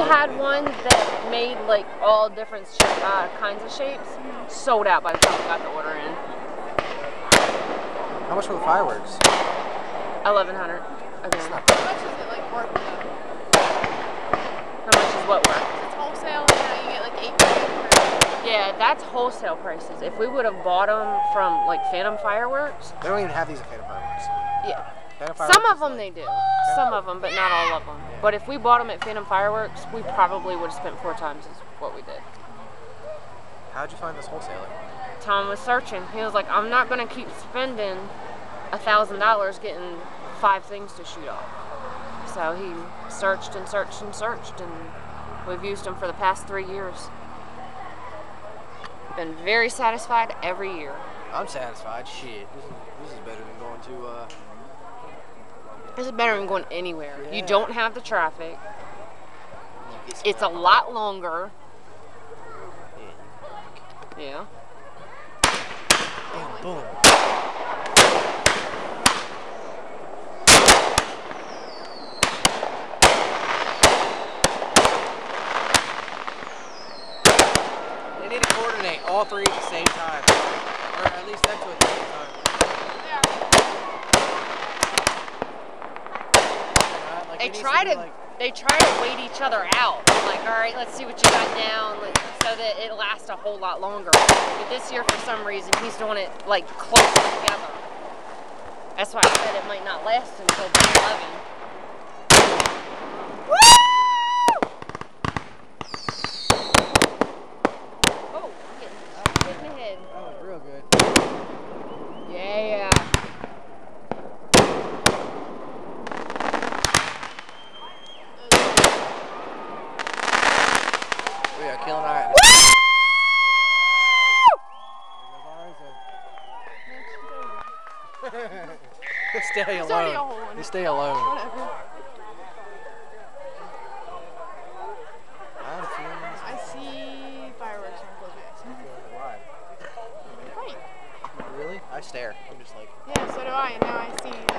had one that made like all different kinds of shapes. Sold out by the time we got the order in. How much for the fireworks? 1,100 again. How much is it like worth though? How much is what worth? It's wholesale, and now you get like 8 grand. Yeah, that's wholesale prices. If we would have bought them from like Phantom Fireworks. They don't even have these at Phantom Fireworks. Yeah. Phantom Fireworks Some of them they do. Some of them, but not all of them. Yeah. But if we bought them at Phantom Fireworks, we probably would have spent 4 times as what we did. How'd you find this wholesaler? Tom was searching. He was like, I'm not going to keep spending $1,000 getting 5 things to shoot off. So he searched and searched and searched, and we've used them for the past 3 years. Been very satisfied every year. I'm satisfied. Shit, this is better than going to. This is better than going anywhere. Yeah. You don't have the traffic. It's a lot longer. Yeah. Boom, boom. They need to coordinate all 3 at the same time. Or at least them 2 at the same time. Like, They try to wait each other out. Like, all right, let's see what you got down, like, so that it lasts a whole lot longer. But this year, for some reason, he's doing it like close together. That's why I said it might not last until June 11. Woo! Oh, I'm getting ahead. That was real good. Yeah. We are killing our Stay alone. Just stay alone. Whatever. I see fireworks from close. Why? Great. Really? I stare. I'm just like. Yeah, so do I, and now I see.